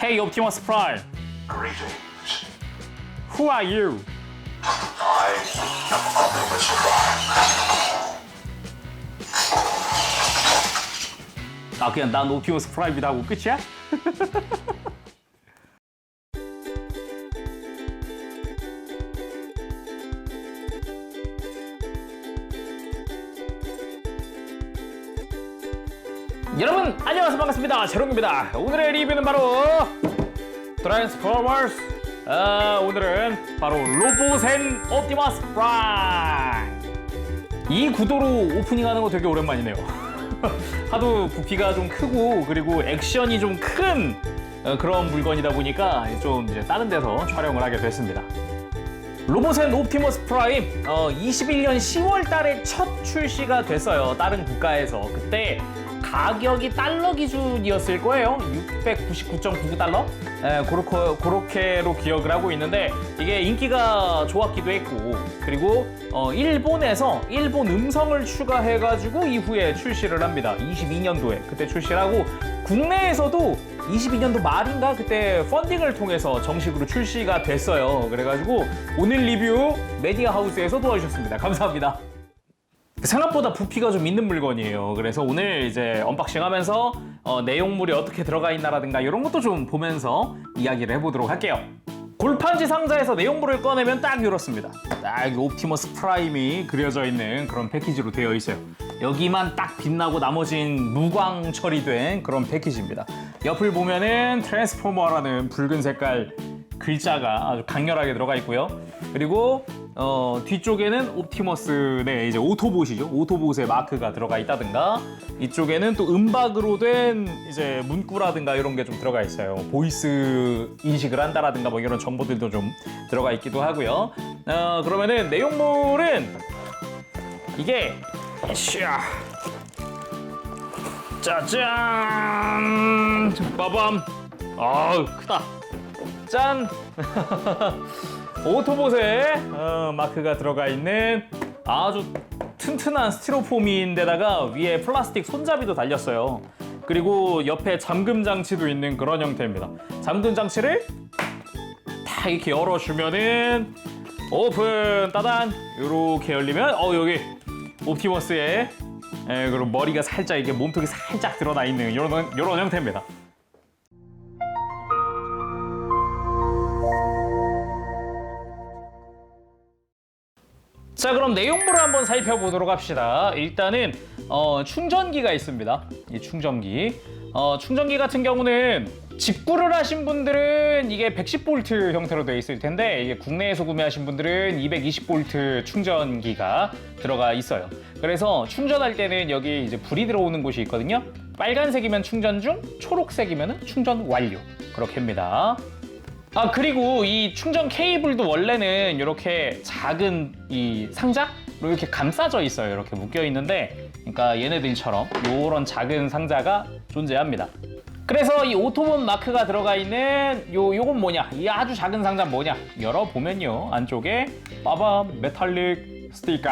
Hey Optimus Prime, Greetings. who are you? I am Optimus Prime. 아 그냥 난 옵티머스 프라임이다 하고 끝이야? 여러분 안녕하세요, 반갑습니다. 제롱입니다. 오늘의 리뷰는 바로 트랜스포머스. 오늘은 바로 로봇앤 옵티머스 프라임. 이 구도로 오프닝하는 거 되게 오랜만이네요. 하도 부피가 좀 크고 그리고 액션이 좀 큰 그런 물건이다 보니까 좀 이제 다른 데서 촬영을 하게 됐습니다. 로봇앤 옵티머스 프라임 21년 10월 달에 첫 출시가 됐어요. 다른 국가에서. 그때 가격이 달러 기준이었을 거예요. 699.99달러? 그렇게로 기억을 하고 있는데 이게 인기가 좋았기도 했고, 그리고 일본에서 일본 음성을 추가해가지고 이후에 출시를 합니다. 22년도에 그때 출시를 하고, 국내에서도 22년도 말인가 그때 펀딩을 통해서 정식으로 출시가 됐어요. 그래가지고 오늘 리뷰 메디아하우스에서 도와주셨습니다. 감사합니다. 생각보다 부피가 좀 있는 물건이에요. 그래서 오늘 이제 언박싱 하면서 내용물이 어떻게 들어가 있나라든가 이런 것도 좀 보면서 이야기를 해보도록 할게요. 골판지 상자에서 내용물을 꺼내면 딱 이렇습니다. 딱 옵티머스 프라임이 그려져 있는 그런 패키지로 되어 있어요. 여기만 딱 빛나고 나머진 무광 처리된 그런 패키지입니다. 옆을 보면은 트랜스포머라는 붉은 색깔 글자가 아주 강렬하게 들어가 있고요. 그리고 뒤쪽에는 옵티머스의 이제 오토봇이죠. 오토봇의 마크가 들어가 있다든가, 이쪽에는 또 음박으로 된 이제 문구라든가 이런 게 좀 들어가 있어요. 보이스 인식을 한다라든가 뭐 이런 정보들도 좀 들어가 있기도 하고요. 그러면은 내용물은 이게 샤 짜잔 빠밤. 아우 크다. 짠. 오토봇에 마크가 들어가 있는 아주 튼튼한 스티로폼인데다가 위에 플라스틱 손잡이도 달렸어요. 그리고 옆에 잠금 장치도 있는 그런 형태입니다. 잠금 장치를 딱 이렇게 열어주면은 오픈 따단 이렇게 열리면 여기 옵티머스의 그리고 머리가 살짝 이렇게 몸통이 살짝 드러나 있는 이런 형태입니다. 자, 그럼 내용물을 한번 살펴보도록 합시다. 일단은 충전기가 있습니다. 이 충전기. 충전기 같은 경우는 직구를 하신 분들은 이게 110V 형태로 되어 있을 텐데, 이게 국내에서 구매하신 분들은 220V 충전기가 들어가 있어요. 그래서 충전할 때는 여기 이제 불이 들어오는 곳이 있거든요. 빨간색이면 충전 중, 초록색이면 충전 완료. 그렇게입니다. 그리고 이 충전 케이블도 원래는 이렇게 작은 이 상자로 이렇게 감싸져 있어요. 이렇게 묶여 있는데, 그러니까 얘네들처럼 이런 작은 상자가 존재합니다. 그래서 이 오토봇 마크가 들어가 있는 요건 뭐냐? 이 아주 작은 상자는 뭐냐? 열어보면요, 안쪽에 빠밤 메탈릭 스티커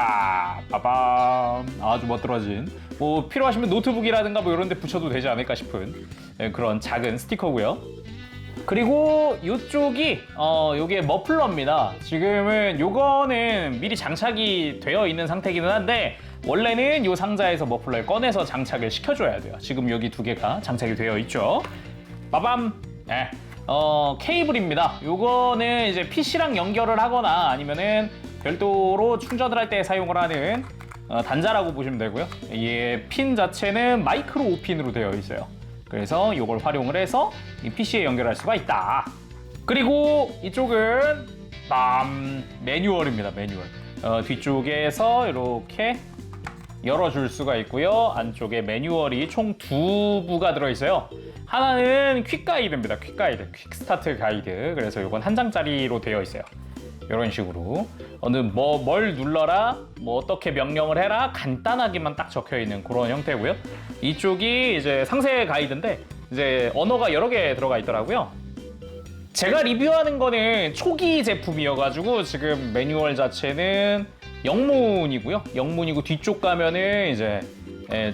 빠밤, 아주 멋들어진, 뭐 필요하시면 노트북이라든가 뭐 이런 데 붙여도 되지 않을까 싶은 그런 작은 스티커고요. 그리고 이쪽이 요게 머플러입니다. 지금은 요거는 미리 장착이 되어 있는 상태이기는 한데, 원래는 요 상자에서 머플러를 꺼내서 장착을 시켜줘야 돼요. 지금 여기 두 개가 장착이 되어 있죠. 빠밤. 네. 케이블입니다. 요거는 이제 PC랑 연결을 하거나 아니면은 별도로 충전을 할 때 사용을 하는 단자라고 보시면 되고요. 이 핀 자체는 마이크로 5핀으로 되어 있어요. 그래서 이걸 활용을 해서 이 PC에 연결할 수가 있다. 그리고 이쪽은 매뉴얼입니다. 매뉴얼. 뒤쪽에서 이렇게 열어줄 수가 있고요. 안쪽에 매뉴얼이 총 2부가 들어있어요. 하나는 퀵 가이드입니다. 퀵 가이드, 퀵 스타트 가이드. 그래서 이건 한 장짜리로 되어 있어요. 이런 식으로 뭘 눌러라, 뭐 어떻게 명령을 해라, 간단하게만 딱 적혀 있는 그런 형태고요. 이쪽이 이제 상세 가이드인데 이제 언어가 여러 개 들어가 있더라고요. 제가 리뷰하는 거는 초기 제품이어가지고 지금 매뉴얼 자체는 영문이고요. 영문이고 뒤쪽 가면은 이제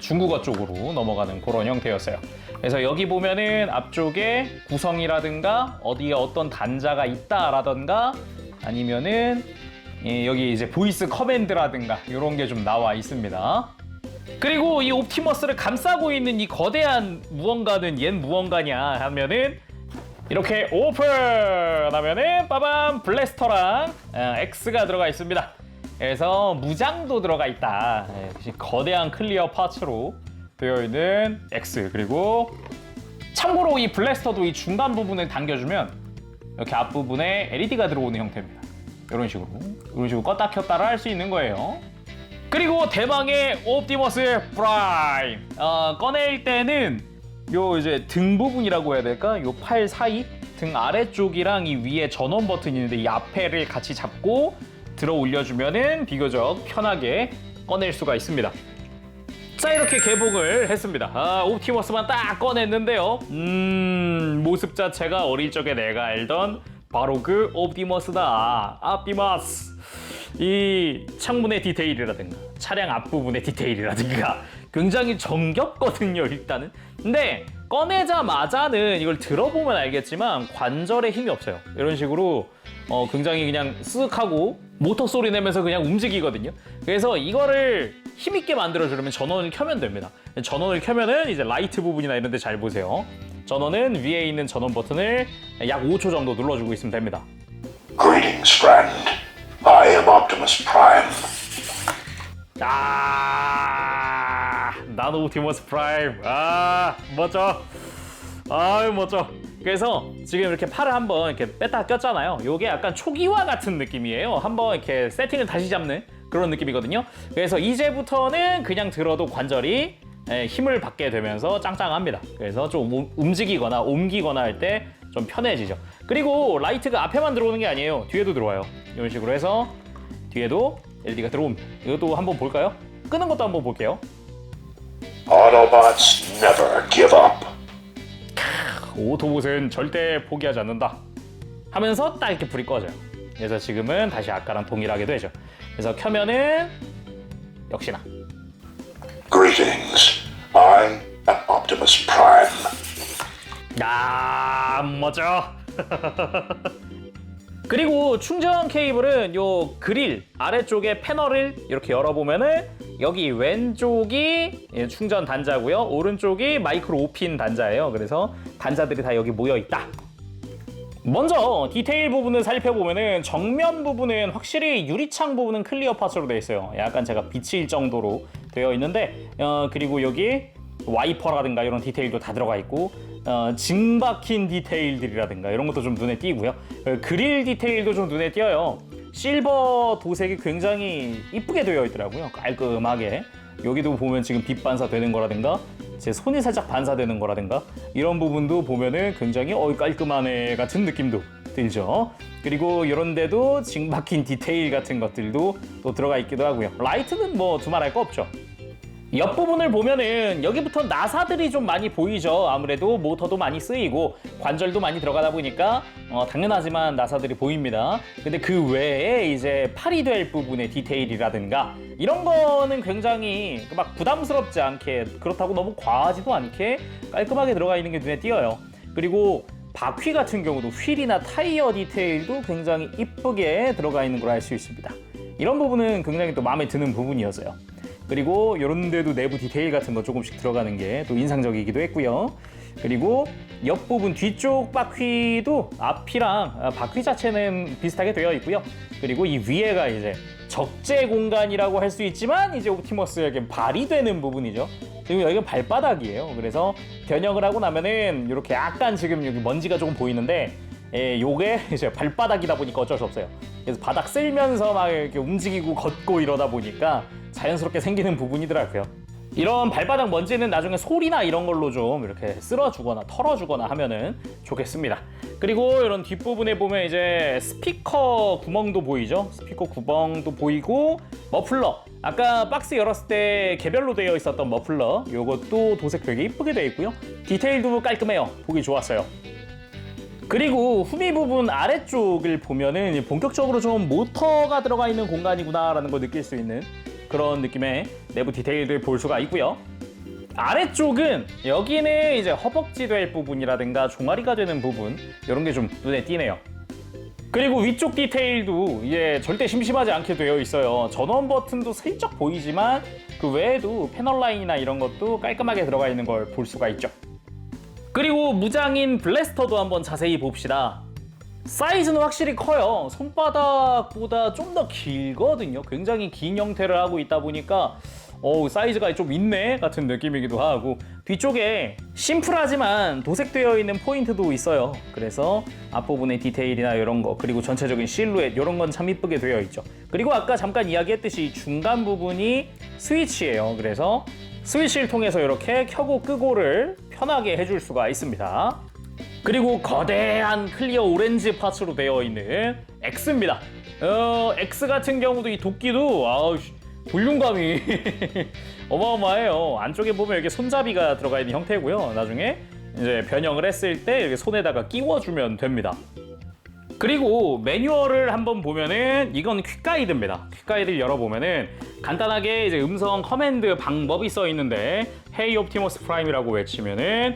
중국어 쪽으로 넘어가는 그런 형태였어요. 그래서 여기 보면은 앞쪽에 구성이라든가 어디에 어떤 단자가 있다라든가 아니면은 여기 이제 보이스 커맨드라든가 이런 게 좀 나와 있습니다. 그리고 이 옵티머스를 감싸고 있는 이 거대한 무언가는 옛 무언가냐 하면은 이렇게 오픈 하면은 빠밤 블래스터랑 X가 들어가 있습니다. 그래서 무장도 들어가 있다. 거대한 클리어 파츠로 되어 있는 X. 그리고 참고로 이 블래스터도 이 중간 부분을 당겨주면 이렇게 앞부분에 LED가 들어오는 형태입니다. 이런 식으로 껐다 켰다를 할 수 있는 거예요. 그리고 대망의 옵티머스 프라임. 꺼낼 때는 요 이제 등 부분이라고 해야 될까? 요 팔 사이 등 아래쪽이랑 이 위에 전원 버튼이 있는데 이 앞에를 같이 잡고 들어 올려주면은 비교적 편하게 꺼낼 수가 있습니다. 자, 이렇게 개봉을 했습니다. 옵티머스만 딱 꺼냈는데요. 모습 자체가 어릴 적에 내가 알던 바로 그 옵티머스다. 옵티머스. 이 창문의 디테일이라든가 차량 앞부분의 디테일이라든가 굉장히 정겹거든요, 일단은. 근데 꺼내자마자는 이걸 들어보면 알겠지만 관절에 힘이 없어요. 이런 식으로 굉장히 그냥 쓱하고 모터 소리 내면서 그냥 움직이거든요. 그래서 이거를 힘있게 만들어주려면 전원을 켜면 됩니다. 전원을 켜면은 이제 라이트 부분이나 이런 데 잘 보세요. 전원은 위에 있는 전원 버튼을 약 5초 정도 눌러주고 있으면 됩니다. Greetings, friend. I am Optimus Prime. 나노 옵티머스 프라임. 멋져. 멋져. 그래서 지금 이렇게 팔을 한번 이렇게 뺐다 꼈잖아요. 요게 약간 초기화 같은 느낌이에요. 한번 이렇게 세팅을 다시 잡는 그런 느낌이거든요. 그래서 이제부터는 그냥 들어도 관절이 힘을 받게 되면서 짱짱합니다. 그래서 좀 움직이거나 옮기거나 할 때 좀 편해지죠. 그리고 라이트가 앞에만 들어오는 게 아니에요. 뒤에도 들어와요. 이런 식으로 해서 뒤에도 LED가 들어옵니다. 이것도 한번 볼까요? 끄는 것도 한번 볼게요. Autobots never give up. 오토봇은 절대 포기하지 않는다 하면서 딱 이렇게 불이 꺼져요. 그래서 지금은 다시 아까랑 동일하게 되죠. 그래서 켜면은 역시나 Greetings. I am Optimus Prime. 멋져. 그리고 충전 케이블은 요 그릴 아래쪽에 패널을 이렇게 열어보면은 여기 왼쪽이 충전 단자고요. 오른쪽이 마이크로 5핀 단자예요. 그래서 단자들이 다 여기 모여 있다. 먼저 디테일 부분을 살펴보면은 정면 부분은 확실히 유리창 부분은 클리어 파츠로 되어 있어요. 약간 제가 비칠 정도로 되어 있는데 그리고 여기 와이퍼라든가 이런 디테일도 다 들어가 있고 징 박힌 디테일들이라든가 이런 것도 좀 눈에 띄고요. 그릴 디테일도 좀 눈에 띄어요. 실버 도색이 굉장히 이쁘게 되어 있더라고요. 깔끔하게. 여기도 보면 지금 빛 반사되는 거라든가 제 손이 살짝 반사되는 거라든가 이런 부분도 보면은 굉장히 깔끔하네 같은 느낌도 들죠. 그리고 이런 데도 징 박힌 디테일 같은 것들도 또 들어가 있기도 하고요. 라이트는 뭐 두말할 거 없죠. 옆부분을 보면은 여기부터 나사들이 좀 많이 보이죠. 아무래도 모터도 많이 쓰이고 관절도 많이 들어가다 보니까 당연하지만 나사들이 보입니다. 근데 그 외에 이제 팔이 될 부분의 디테일이라든가 이런 거는 굉장히 막 부담스럽지 않게 그렇다고 너무 과하지도 않게 깔끔하게 들어가 있는 게 눈에 띄어요. 그리고 바퀴 같은 경우도 휠이나 타이어 디테일도 굉장히 이쁘게 들어가 있는 걸 알 수 있습니다. 이런 부분은 굉장히 또 마음에 드는 부분이었어요. 그리고 이런 데도 내부 디테일 같은 거 조금씩 들어가는 게 또 인상적이기도 했고요. 그리고 옆부분 뒤쪽 바퀴도 앞이랑 바퀴 자체는 비슷하게 되어 있고요. 그리고 이 위에가 이제 적재 공간이라고 할 수 있지만 이제 옵티머스에게 발이 되는 부분이죠. 지금 여기가 발바닥이에요. 그래서 변형을 하고 나면은 이렇게 약간 지금 여기 먼지가 조금 보이는데 요게 이제 발바닥이다 보니까 어쩔 수 없어요. 그래서 바닥 쓸면서 막 이렇게 움직이고 걷고 이러다 보니까 자연스럽게 생기는 부분이더라고요. 이런 발바닥 먼지는 나중에 솔이나 이런 걸로 좀 이렇게 쓸어주거나 털어주거나 하면은 좋겠습니다. 그리고 이런 뒷부분에 보면 이제 스피커 구멍도 보이죠? 스피커 구멍도 보이고 머플러. 아까 박스 열었을 때 개별로 되어 있었던 머플러. 요것도 도색 되게 이쁘게 되어 있고요. 디테일도 깔끔해요. 보기 좋았어요. 그리고 후미 부분 아래쪽을 보면은 본격적으로 좀 모터가 들어가 있는 공간이구나라는 걸 느낄 수 있는 그런 느낌의 내부 디테일을 볼 수가 있고요. 아래쪽은 여기는 이제 허벅지 될 부분이라든가 종아리가 되는 부분 이런 게 좀 눈에 띄네요. 그리고 위쪽 디테일도 이게 절대 심심하지 않게 되어 있어요. 전원 버튼도 슬쩍 보이지만 그 외에도 패널 라인이나 이런 것도 깔끔하게 들어가 있는 걸 볼 수가 있죠. 그리고 무장인 블래스터도 한번 자세히 봅시다. 사이즈는 확실히 커요. 손바닥보다 좀 더 길거든요. 굉장히 긴 형태를 하고 있다 보니까 사이즈가 좀 있네 같은 느낌이기도 하고, 뒤쪽에 심플하지만 도색되어 있는 포인트도 있어요. 그래서 앞부분의 디테일이나 이런 거, 그리고 전체적인 실루엣 이런 건 참 이쁘게 되어 있죠. 그리고 아까 잠깐 이야기했듯이 중간 부분이 스위치예요. 그래서 스위치를 통해서 이렇게 켜고 끄고를 편하게 해줄 수가 있습니다. 그리고 거대한 클리어 오렌지 파츠로 되어 있는 X입니다. X 같은 경우도 이 도끼도 볼륨감이 어마어마해요. 안쪽에 보면 이렇게 손잡이가 들어가 있는 형태고요. 나중에 이제 변형을 했을 때 이렇게 손에다가 끼워주면 됩니다. 그리고 매뉴얼을 한번 보면은 이건 퀵가이드입니다. 퀵가이드를 열어보면은 간단하게 이제 음성 커맨드 방법이 써 있는데 Hey Optimus Prime이라고 외치면은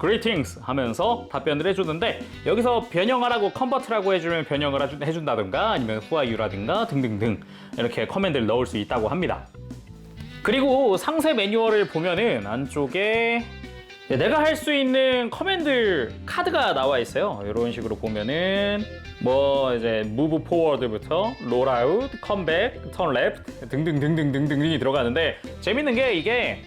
Greetings 하면서 답변을 해주는데, 여기서 변형하라고 컨버트라고 해주면 변형을 해준다든가 아니면 Who are you라든가 등등등 이렇게 커맨드를 넣을 수 있다고 합니다. 그리고 상세 매뉴얼을 보면은 안쪽에 내가 할 수 있는 커맨드 카드가 나와 있어요. 이런 식으로 보면은 뭐 이제 move forward부터 roll out, come back, turn left 등등등등등등이 들어가는데, 재밌는 게 이게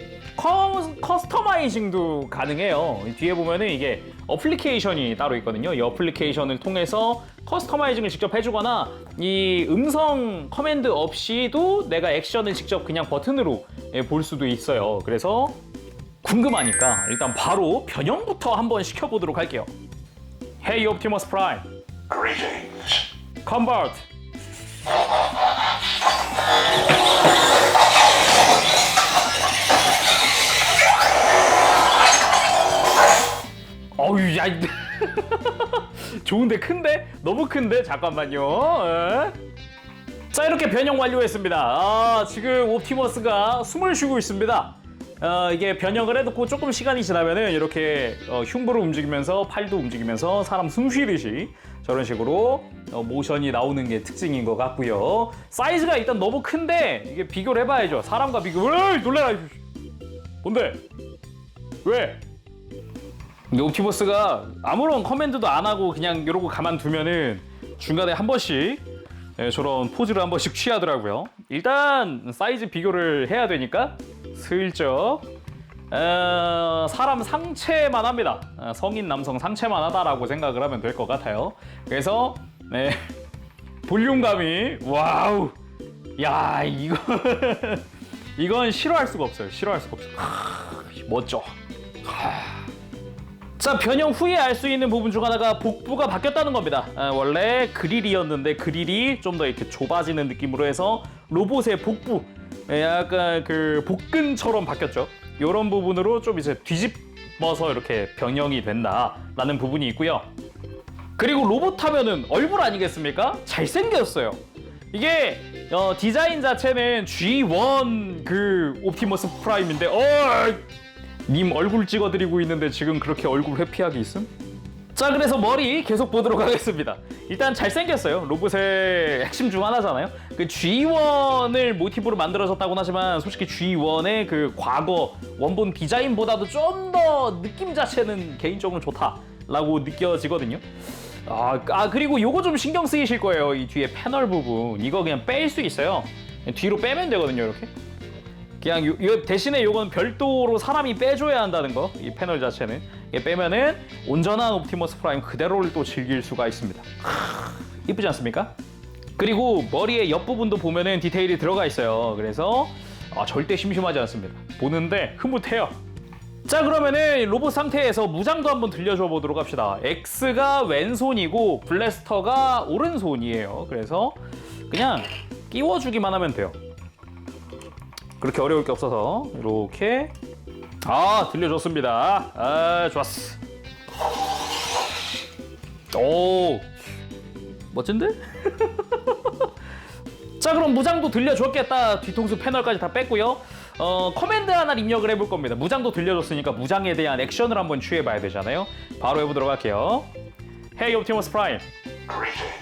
커스터마이징도 가능해요. 뒤에 보면은 이게 어플리케이션이 따로 있거든요. 이 어플리케이션을 통해서 커스터마이징을 직접 해주거나 이 음성 커맨드 없이도 내가 액션을 직접 그냥 버튼으로 볼 수도 있어요. 그래서 궁금하니까 일단 바로 변형부터 한번 시켜보도록 할게요. Hey Optimus Prime, Greetings. Convert. 어우, 야, 좋은데 큰데? 너무 큰데? 잠깐만요. 자, 이렇게 변형 완료했습니다. 지금 옵티머스가 숨을 쉬고 있습니다. 이게 변형을 해놓고 조금 시간이 지나면은 이렇게 흉부를 움직이면서 팔도 움직이면서 사람 숨 쉬듯이 저런 식으로 모션이 나오는 게 특징인 것 같고요. 사이즈가 일단 너무 큰데 이게 비교를 해봐야죠. 사람과 비교. 에이, 놀래라. 뭔데? 왜? 근데 옵티머스가 아무런 커맨드도 안 하고 그냥 이러고 가만두면은 중간에 한 번씩 저런 포즈를 한 번씩 취하더라고요. 일단 사이즈 비교를 해야 되니까 슬쩍 사람 상체만 합니다. 성인 남성 상체만 하다라고 생각을 하면 될 것 같아요. 그래서 네, 볼륨감이 와우, 야 이거 이건 싫어할 수가 없어요. 싫어할 수가 없어요. 멋져. 자, 변형 후에 알 수 있는 부분 중 하나가 복부가 바뀌었다는 겁니다. 원래 그릴이었는데 그릴이 좀 더 이렇게 좁아지는 느낌으로 해서 로봇의 복부, 약간 그 복근처럼 바뀌었죠. 이런 부분으로 좀 이제 뒤집어서 이렇게 변형이 된다라는 부분이 있고요. 그리고 로봇 하면은 얼굴 아니겠습니까? 잘생겼어요. 이게 디자인 자체는 G1 그 옵티머스 프라임인데 님 얼굴 찍어드리고 있는데 지금 그렇게 얼굴 회피하기 있음? 자, 그래서 머리 계속 보도록 하겠습니다. 일단 잘생겼어요. 로봇의 핵심 중 하나잖아요. 그 G1을 모티브로 만들어졌다고는 하지만 솔직히 G1의 그 과거 원본 디자인보다도 좀 더 느낌 자체는 개인적으로 좋다라고 느껴지거든요. 그리고 요거 좀 신경 쓰이실 거예요. 이 뒤에 패널 부분 이거 그냥 뺄 수 있어요. 뒤로 빼면 되거든요. 이렇게 그냥 요 대신에 요건 별도로 사람이 빼줘야 한다는 거. 이 패널 자체는 이게 빼면은 온전한 옵티머스 프라임 그대로를 또 즐길 수가 있습니다. 이쁘지 않습니까? 그리고 머리의 옆부분도 보면은 디테일이 들어가 있어요. 그래서 절대 심심하지 않습니다. 보는데 흐뭇해요. 자, 그러면은 로봇 상태에서 무장도 한번 들려줘 보도록 합시다. X가 왼손이고 블래스터가 오른손이에요. 그래서 그냥 끼워주기만 하면 돼요. 그렇게 어려울 게 없어서 이렇게 들려줬습니다. 좋았어. 오, 멋진데? 자, 그럼 무장도 들려줬겠다. 뒤통수 패널까지 다 뺐고요. 커맨드 하나 입력을 해볼 겁니다. 무장도 들려줬으니까 무장에 대한 액션을 한번 취해봐야 되잖아요. 바로 해보도록 할게요. Hey Optimus Prime, Greetings.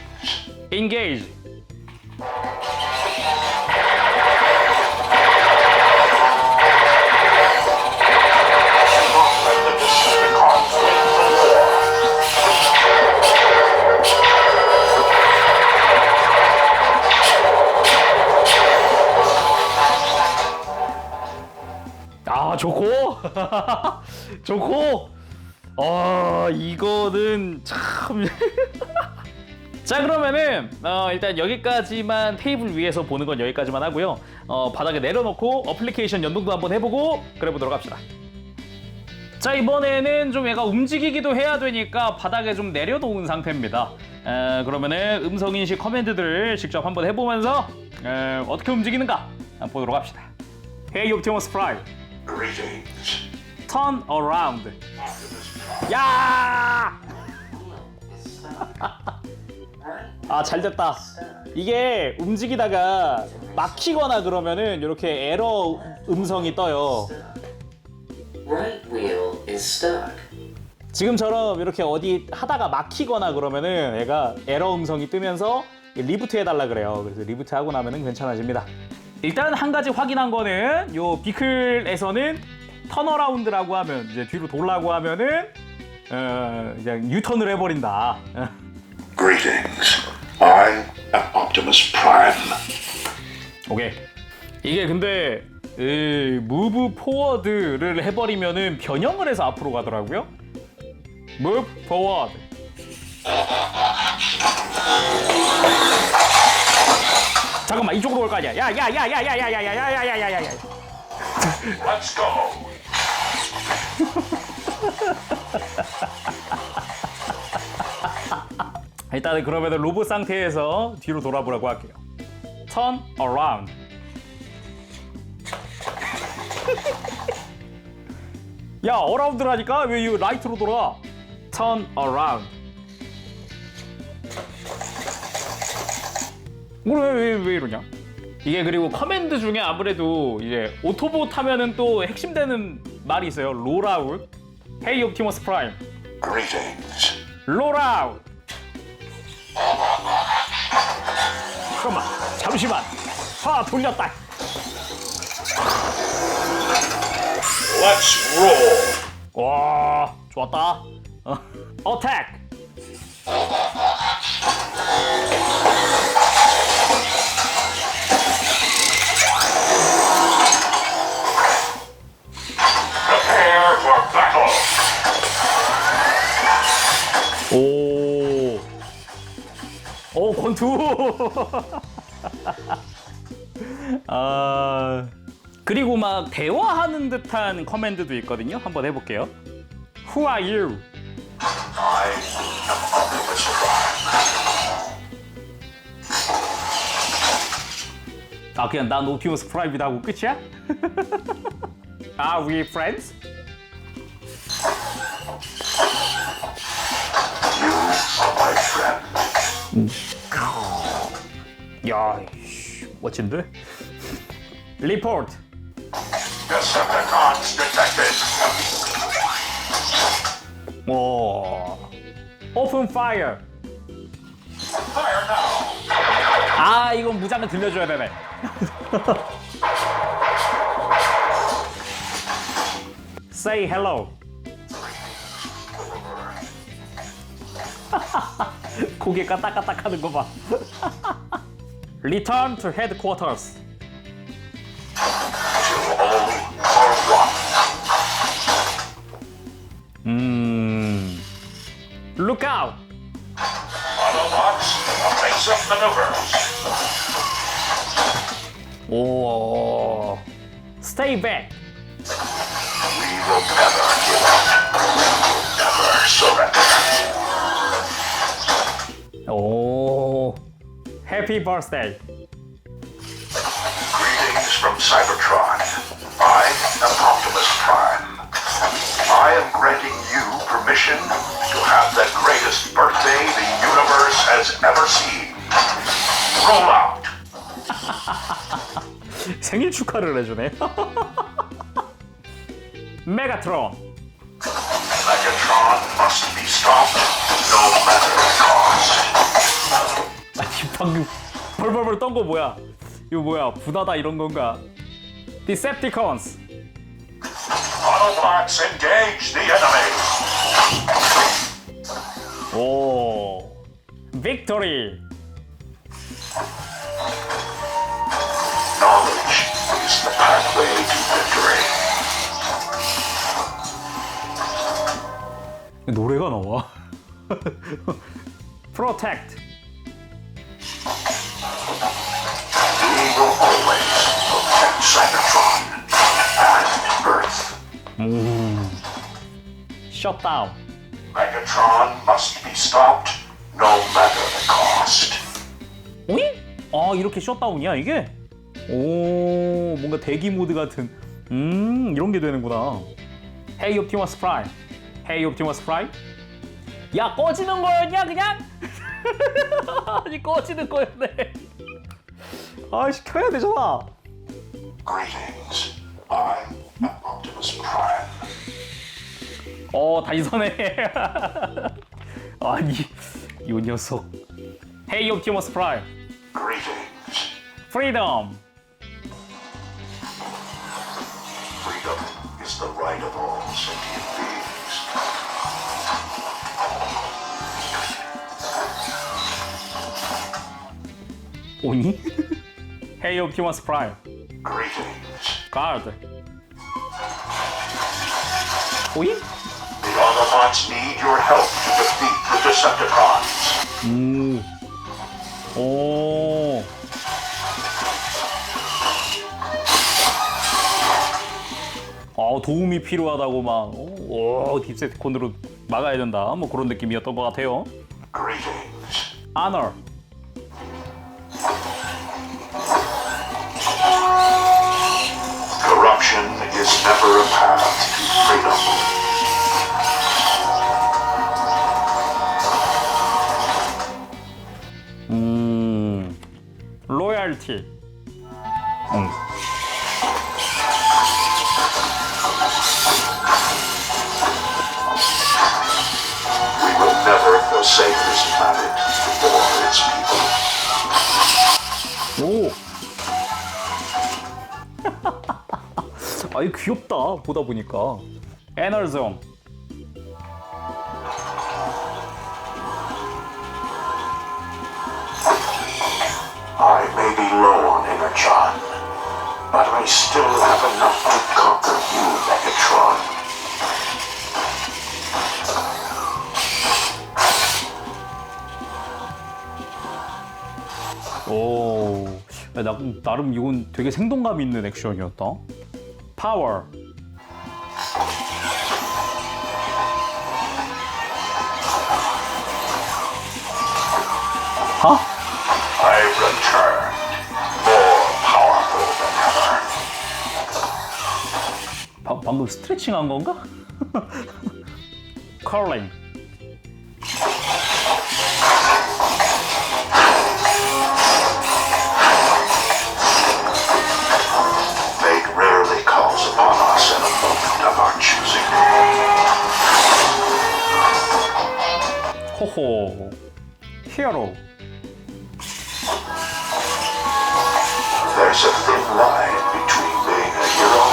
engage. 아, 좋고 좋고 이거는 참 자, 그러면은 일단 여기까지만 테이블 위에서 보는 건 여기까지만 하고요. 바닥에 내려놓고 어플리케이션 연동도 한번 해보고 그래 보도록 합시다. 자, 이번에는 좀 얘가 움직이기도 해야 되니까 바닥에 좀 내려놓은 상태입니다. 그러면은 음성인식 커맨드들을 직접 한번 해보면서 어떻게 움직이는가 한번 보도록 합시다. Hey Optimus Prime, Greetings. turn around. 야! 아, 잘 됐다. 이게 움직이다가 막히거나 그러면은 이렇게 에러 음성이 떠요. Right wheel is stuck. 지금처럼 이렇게 어디 하다가 막히거나 그러면은 얘가 에러 음성이 뜨면서 리부트 해달라 그래요. 그래서 리부트 하고 나면은 괜찮아집니다. 일단 한 가지 확인한 거는 요 비클에서는 턴어라운드라고 하면 이제 뒤로 돌라고 하면은 그냥 유턴을 해버린다. Greetings. I am Optimus Prime. 오케이. 이게 근데 무브 포워드를 해버리면은 변형을 해서 앞으로 가더라고요. Move forward. 잠깐만, 이쪽으로 올 거 아니야. 야야야야야야야야야야야야야야. Let's go. 일단은 그러면 로봇 상태에서 뒤로 돌아보라고 할게요. Turn around. 야, 어라운드라니까 왜 이 라이트로 돌아? Turn around. 왜 이러냐? 이게 그리고 커맨드 중에 아무래도 이제 오토봇 하면은 또 핵심되는 말이 있어요. Roll out. Hey Optimus Prime. Greetings. Roll out. 잠시만. 돌렸다. Let's roll. 와, 좋았다. Attack. Prepare for battle. 권투. 그리고 막 대화하는 듯한 커맨드도 있거든요. 한번 해볼게요. Who are you? I am Optimus Prime. 그냥 난 옵티머스 프라임이다 하고 끝이야? Are we friends? You are my friend. 야, 멋진데? Report. Decepticons detected. Open fire. Fire now. 이건 무장을 들려줘야 되네. Say hello. 고개 까딱까딱 하는 거 봐. Return to headquarters. All or one. Look out. Autobots, face up maneuvers. Stay back. We will never give up. Never surrender. Happy birthday. Greetings from Cybertron. I am Optimus Prime. I am granting you permission to have the greatest birthday the universe has ever seen. Roll out. 생일 축하를 해주네. 메가트론. Megatron must be stopped, no matter the cost. 아니 방금 벌벌벌 떤 거 뭐야? 이거 뭐야? 분하다 이런 건가? Decepticons. Autobots engage the enemy. 오. Victory. Knowledge is the pathway to victory. 노래가 나와. Protect. We will always protect Cybertron and Earth. Shut down. Megatron must be stopped, no matter the cost. 오잉? 아 이렇게 셧다운이야 이게? 오 뭔가 대기 모드 같은 이런 게 되는구나. Hey Optimus Prime. Hey Optimus Prime. 야 꺼지는 거였냐 그냥? 아니 꺼지는 거였네. 아씨 켜야 되잖아. Greetings. I'm Optimus Prime. 다이선해. 아니 이 녀석. Hey Optimus Prime. Greetings. Freedom. Freedom is the right of all sentient beings. 오니? Hey Optimus Prime. Greetings. Guard. 오잉? The Autobots need your help to defeat the Decepticons. 오. 도움이 필요하다고 막 딥세티콘으로 막아야 된다 뭐 그런 느낌이었던 것 같아요. Greetings. Honor. Corruption is never a path to freedom. Loyalty. We will never forsake this planet or its people. 오. 아이 귀엽다 보다 보니까. 에너존. I may be low on energon, but I still have enough to conquer you, Megatron. 오. 나름 이건 되게 생동감 있는 액션이었다. 파워. I've returned, more powerful than ever. 방금 스트레칭 한 건가? 컬링. Fate rarely calls upon us in a moment of our choosing. 호호. 히어로. There's a thin line between being a hero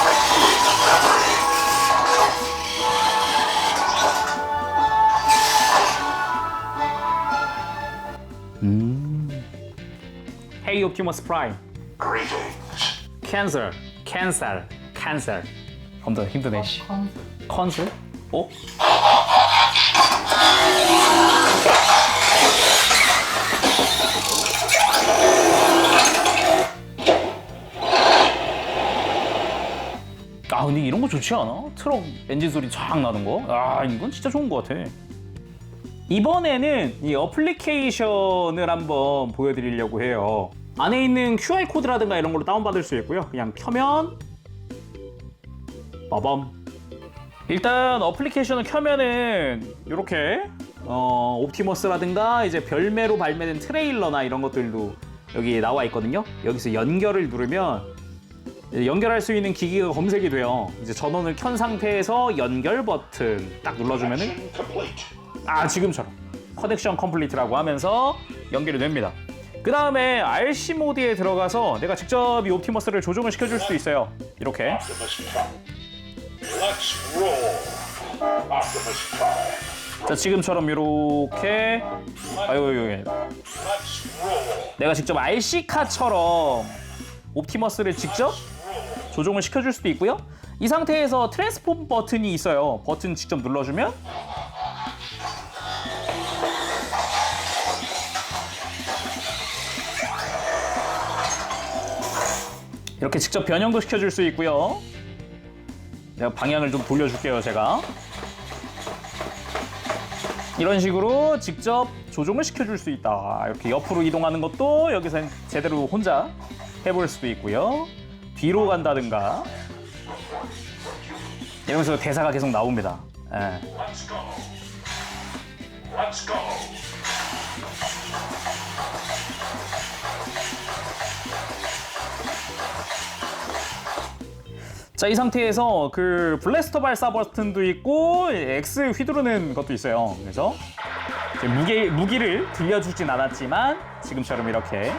and being a memory. Hey Optimus Prime. Greetings. 캔슬. 엄청 힘드네 씨. 컨슬? 어? 근데 이런 거 좋지 않아? 트럭 엔진 소리 쫙 나는 거? 이건 진짜 좋은 것 같아. 이번에는 이 어플리케이션을 한번 보여드리려고 해요. 안에 있는 QR코드라든가 이런 걸로 다운받을 수 있고요. 그냥 켜면 빠밤. 일단 어플리케이션을 켜면은 이렇게 옵티머스라든가 이제 별매로 발매된 트레일러나 이런 것들도 여기 나와 있거든요. 여기서 연결을 누르면 연결할 수 있는 기기가 검색이 돼요. 이제 전원을 켠 상태에서 연결 버튼 딱 눌러주면은 Connection complete. 지금처럼 커넥션 컴플리트라고 하면서 연결이 됩니다. 그 다음에 RC 모드에 들어가서 내가 직접 이 옵티머스를 조종을 시켜줄 수도 있어요. 이렇게. Optimus Prime. Let's roll. Optimus Prime. 자, 지금처럼 이렇게 Let's roll. 내가 직접 RC카처럼 옵티머스를 직접 조종을 시켜줄 수도 있고요. 이 상태에서 트랜스폼 버튼이 있어요. 버튼 직접 눌러주면 이렇게 직접 변형도 시켜줄 수 있고요. 내가 방향을 좀 돌려줄게요, 제가. 이런 식으로 직접 조종을 시켜줄 수 있다. 이렇게 옆으로 이동하는 것도 여기서 제대로 혼자 해볼 수도 있고요. 뒤로 간다든가 이러면서 대사가 계속 나옵니다. 예. Let's go. Let's go. 자, 이 상태에서 그 블래스터 발사 버튼도 있고 X 휘두르는 것도 있어요. 그래서 이제 무기를 들려주진 않았지만 지금처럼 이렇게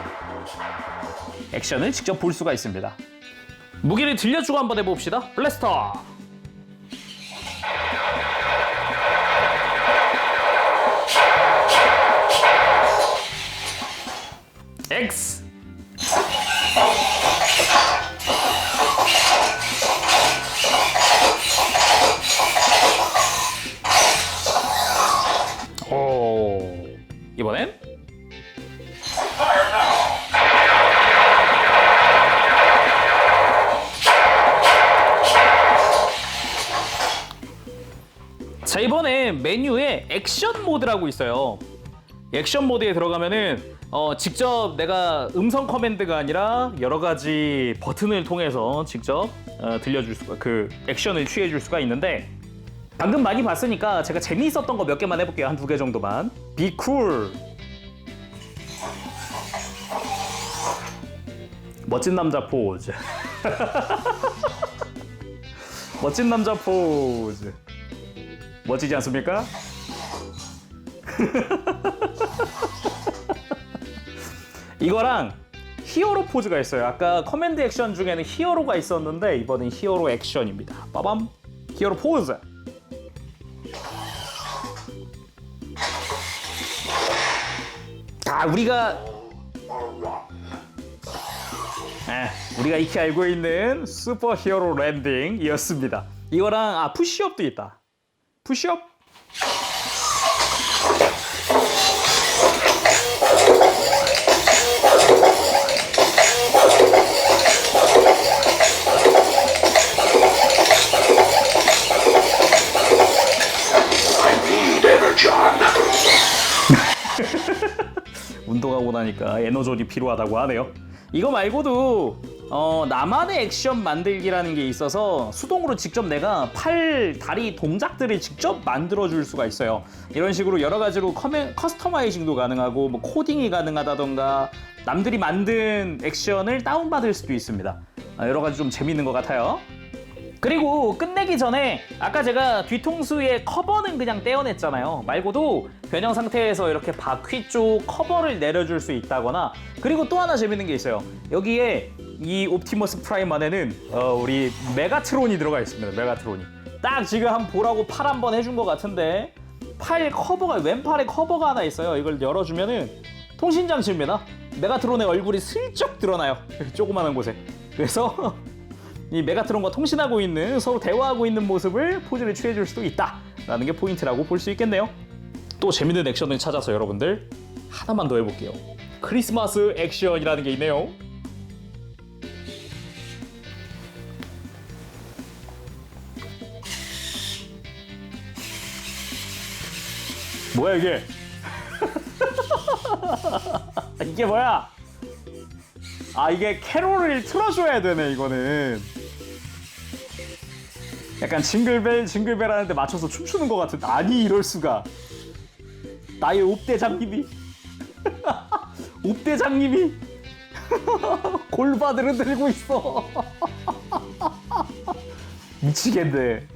액션을 직접 볼 수가 있습니다. 무기를 들려주고 한번 해봅시다. 블래스터! X! 오, 이번엔 Fire now. 자, 이번에 메뉴에 액션 모드라고 있어요. 액션 모드에 들어가면은 직접 내가 음성 커맨드가 아니라 여러 가지 버튼을 통해서 직접 들려줄 수가, 그 액션을 취해줄 수가 있는데, 방금 많이 봤으니까 제가 재미있었던 거 몇 개만 해볼게요. 한 2개 정도만. Be cool. 멋진 남자 포즈. 멋진 남자 포즈. 멋지지 않습니까? 이거랑 히어로 포즈가 있어요. 아까 커맨드 액션 중에는 히어로가 있었는데 이번엔 히어로 액션입니다. 빠밤. 히어로 포즈. 우리가 익히 알고 있는 슈퍼 히어로 랜딩이었습니다. 이거랑 푸시업도 있다. 푸시업. I need energon. 운동하고 나니까 에너존이 필요하다고 하네요. 이거 말고도 나만의 액션 만들기라는 게 있어서 수동으로 직접 내가 팔, 다리 동작들을 직접 만들어줄 수가 있어요. 이런 식으로 여러 가지로 커스터마이징도 가능하고 뭐 코딩이 가능하다던가 남들이 만든 액션을 다운받을 수도 있습니다. 여러 가지 좀 재밌는 것 같아요. 그리고 끝내기 전에 아까 제가 뒤통수의 커버는 그냥 떼어냈잖아요. 말고도 변형 상태에서 이렇게 바퀴 쪽 커버를 내려줄 수 있다거나, 그리고 또 하나 재밌는 게 있어요. 여기에 이 옵티머스 프라임 안에는 우리 메가트론이 들어가 있습니다. 메가트론이 딱 지금 한번 보라고 팔 한번 해준 것 같은데, 팔 커버가, 왼팔에 커버가 하나 있어요. 이걸 열어주면은 통신장치입니다. 메가트론의 얼굴이 슬쩍 드러나요. 조그마한 곳에. 그래서 이 메가트론과 통신하고 있는, 서로 대화하고 있는 모습을 포즈를 취해줄 수도 있다라는 게 포인트라고 볼 수 있겠네요. 또 재밌는 액션을 찾아서 여러분들 하나만 더 해볼게요. 크리스마스 액션이라는 게 있네요. 뭐야 이게? 이게 뭐야? 이게 캐롤을 틀어줘야 되네. 이거는 약간 징글벨 징글벨 하는데 맞춰서 춤추는 것 같은데, 아니 이럴 수가. 나의 옵대장님이 옵대장님이 골바들을 들고 있어. 미치겠네.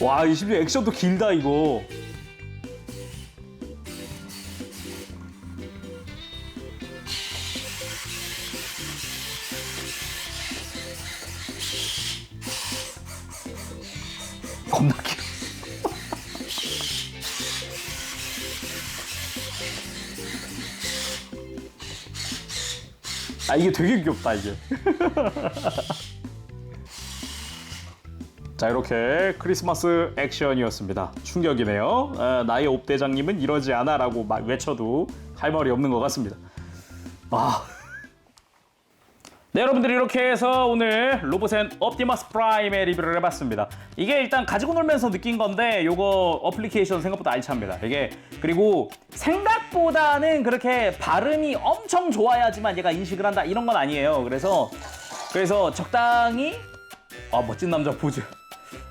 와, 이 심지어 액션도 길다 이거. 겁나 길어. 아, 이게 되게 귀엽다 이게. 자, 이렇게 크리스마스 액션이었습니다. 충격이네요. 나의 옵대장님은 이러지 않아 라고 막 외쳐도 할 말이 없는 것 같습니다. 아. 네, 여러분들, 이렇게 해서 오늘 로봇앤 옵티머스 프라임의 리뷰를 해봤습니다. 이게 일단 가지고 놀면서 느낀 건데 요거 어플리케이션 생각보다 알찹니다. 이게 그리고 생각보다는 그렇게 발음이 엄청 좋아야지만 얘가 인식을 한다 이런 건 아니에요. 그래서 적당히 멋진 남자 포즈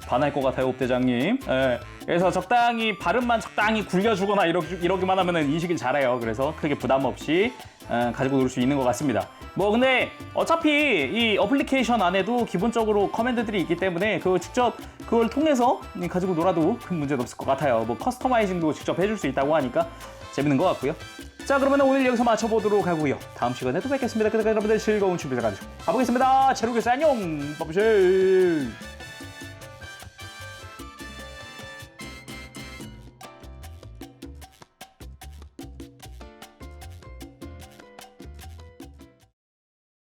반할 것 같아요, 옵대장님. 예. 그래서 적당히 발음만 적당히 굴려주거나 이러기만 하면은 인식을 잘해요. 그래서 크게 부담 없이 가지고 놀 수 있는 것 같습니다. 뭐 근데 어차피 이 어플리케이션 안에도 기본적으로 커맨드들이 있기 때문에 직접 그걸 통해서 가지고 놀아도 큰 문제는 없을 것 같아요. 뭐 커스터마이징도 직접 해줄 수 있다고 하니까 재밌는 것 같고요. 자, 그러면 오늘 여기서 마쳐보도록 하고요. 다음 시간에 또 뵙겠습니다. 그때까지 여러분들 즐거운 준비 되가지고 가보겠습니다. 제로게스 안녕. 빠부실.